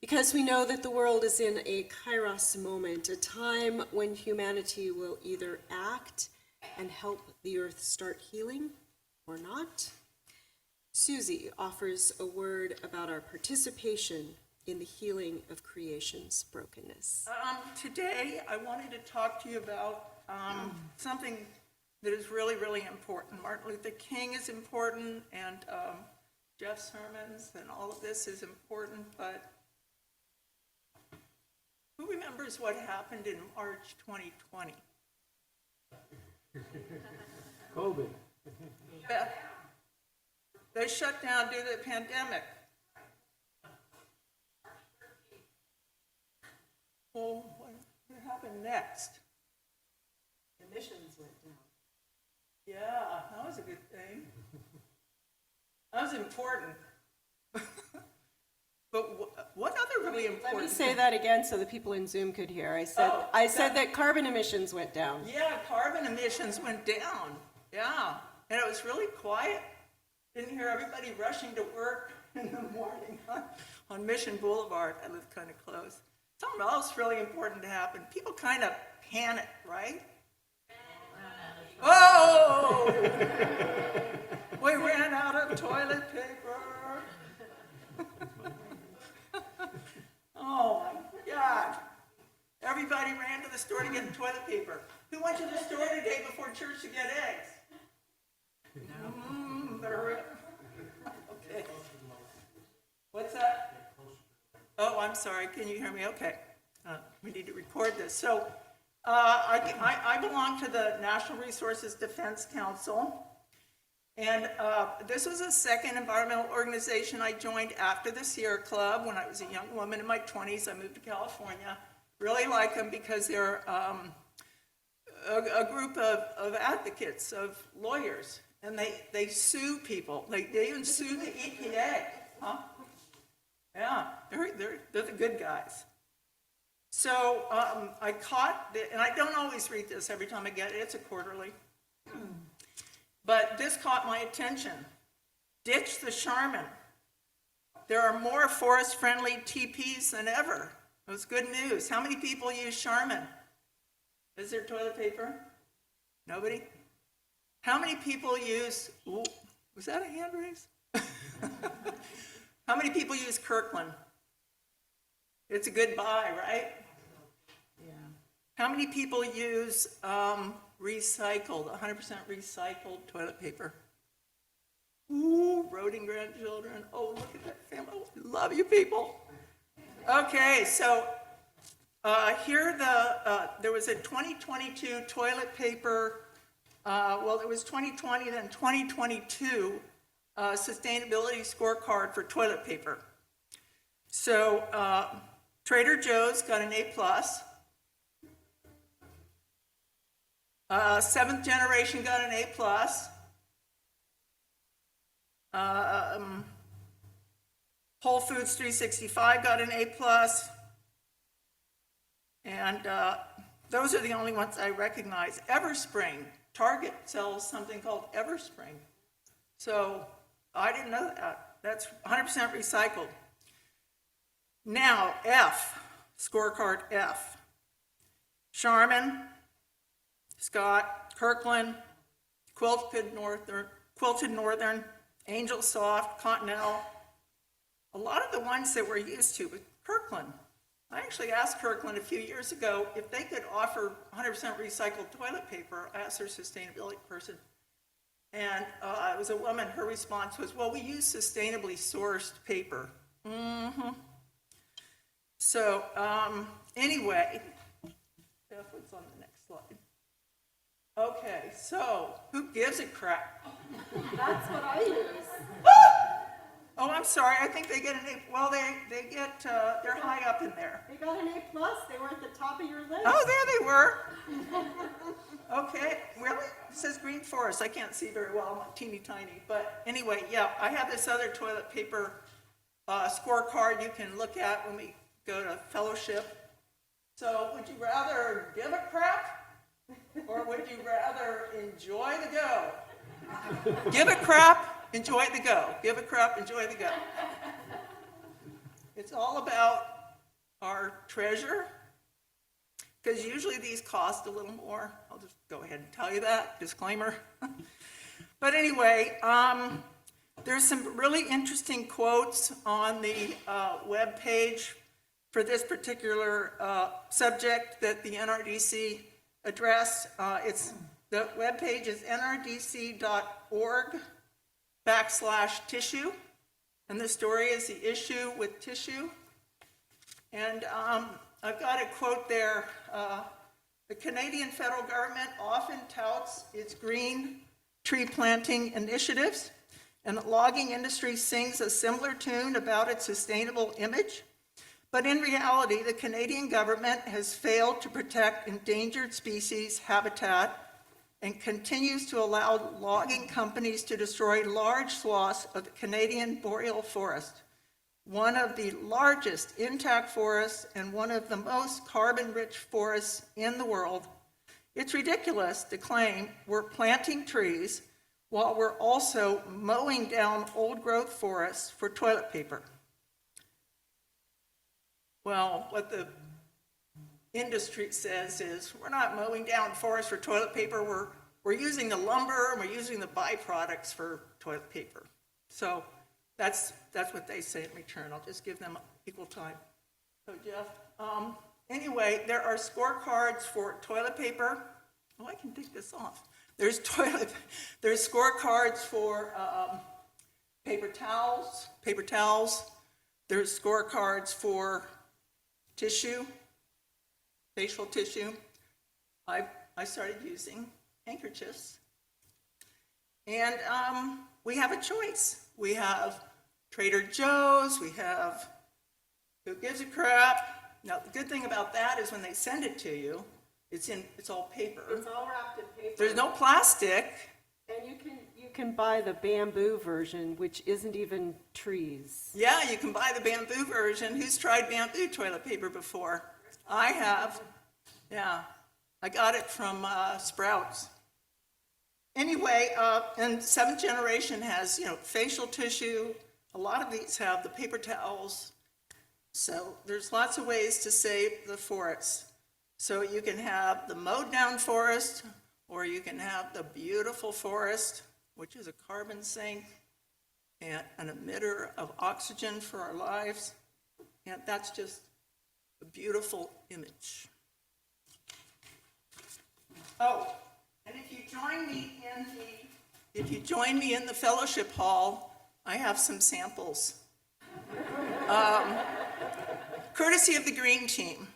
Because we know that the world is in a Kairos moment, a time when humanity will either act and help the earth start healing or not. Susie offers a word about our participation in the healing of creation's brokenness. Today, I wanted to talk to you about something that is really, really important. Martin Luther King is important, and Jeff's sermons and all of this is important, but who remembers what happened in March 2020? COVID. They shut down due to the pandemic. Well, what happened next? Emissions went down. Yeah, that was a good thing. That was important. But what other really important? Let me say that again so the people in Zoom could hear. I said that carbon emissions went down. Yeah, carbon emissions went down. Yeah, and it was really quiet. Didn't hear everybody rushing to work in the morning on Mission Boulevard. I live kind of close. Something else really important to happen. People kind of panicked, right? Whoa! We ran out of toilet paper. Oh my God. Everybody ran to the store to get toilet paper. Who went to the store today before church to get eggs? Okay. What's that? Oh, I'm sorry. Can you hear me? Okay. We need to record this. So I belong to the National Resources Defense Council. And this was a second environmental organization I joined after the Sierra Club. When I was a young woman in my 20s, I moved to California. Really like them because they're a group of advocates, of lawyers. And they sue people. They even sue the EPA. Huh? Yeah, they're the good guys. So I caught, and I don't always read this every time I get it. It's a quarterly. But this caught my attention. Ditch the Charmin. There are more forest-friendly TPs than ever. It was good news. How many people use Charmin? Is there toilet paper? Nobody? How many people use, was that a hand raise? How many people use Kirkland? It's a good buy, right? Yeah. How many people use recycled, 100% recycled toilet paper? Ooh, roading grandchildren. Oh, look at that family. Oh, love you people. Okay, so here there was a 2022 toilet paper, well, it was 2020, then 2022 sustainability scorecard for toilet paper. So Trader Joe's got an A+. Seventh Generation got an A+. Whole Foods 365 got an A+. And those are the only ones I recognize. Everspring, Target sells something called Everspring. So I didn't know that. That's 100% recycled. Now, F, scorecard F. Charmin, Scott, Kirkland, Quilted Northern, Angel Soft, Continental. A lot of the ones that we're used to, but Kirkland. I actually asked Kirkland a few years ago if they could offer 100% recycled toilet paper. I asked their sustainability person. And it was a woman. Her response was, well, we use sustainably sourced paper. Mm-hmm. So anyway, what's on the next slide? Okay, so who gives a crap? That's what I use. Oh, I'm sorry. I think they get an A. Well, they get, they're high up in there. They got an A+. They were at the top of your list. Oh, there they were. Okay, really? It says Green Forest. I can't see very well. I'm teeny tiny. But anyway, yeah, I have this other toilet paper scorecard you can look at when we go to fellowship. So would you rather give a crap or would you rather enjoy the go? Give a crap, enjoy the go. Give a crap, enjoy the go. It's all about our treasure, because usually these cost a little more. I'll just go ahead and tell you that, disclaimer. But anyway, there's some really interesting quotes on the web page for this particular subject that the NRDC addressed. The web page is nrdc.org/tissue, and the story is the issue with tissue. And I've got a quote there. The Canadian federal government often touts its green tree planting initiatives, and the logging industry sings a similar tune about its sustainable image. But in reality, the Canadian government has failed to protect endangered species habitat and continues to allow logging companies to destroy large swaths of the Canadian boreal forest, one of the largest intact forests and one of the most carbon-rich forests in the world. It's ridiculous to claim we're planting trees while we're also mowing down old-growth forests for toilet paper. Well, what the industry says is we're not mowing down forests for toilet paper, we're using the lumber and we're using the byproducts for toilet paper. So that's what they say in return. I'll just give them equal time. So Jeff, anyway, there are scorecards for toilet paper. Oh, I can take this off. There's scorecards for paper towels. There's scorecards for tissue, facial tissue. I started using handkerchiefs. And we have a choice. We have Trader Joe's, we have Who Gives a Crap. Now, the good thing about that is when they send it to you, it's all paper. It's all wrapped in paper. There's no plastic. And you can buy the bamboo version, which isn't even trees. Yeah, you can buy the bamboo version. Who's tried bamboo toilet paper before? I have. Yeah, I got it from Sprouts. Anyway, and seventh generation has, facial tissue. A lot of these have the paper towels. So there's lots of ways to save the forests. So you can have the mowed down forest, or you can have the beautiful forest, which is a carbon sink and an emitter of oxygen for our lives. And that's just a beautiful image. Oh, and if you join me in the fellowship hall, I have some samples. Courtesy of the Green Team.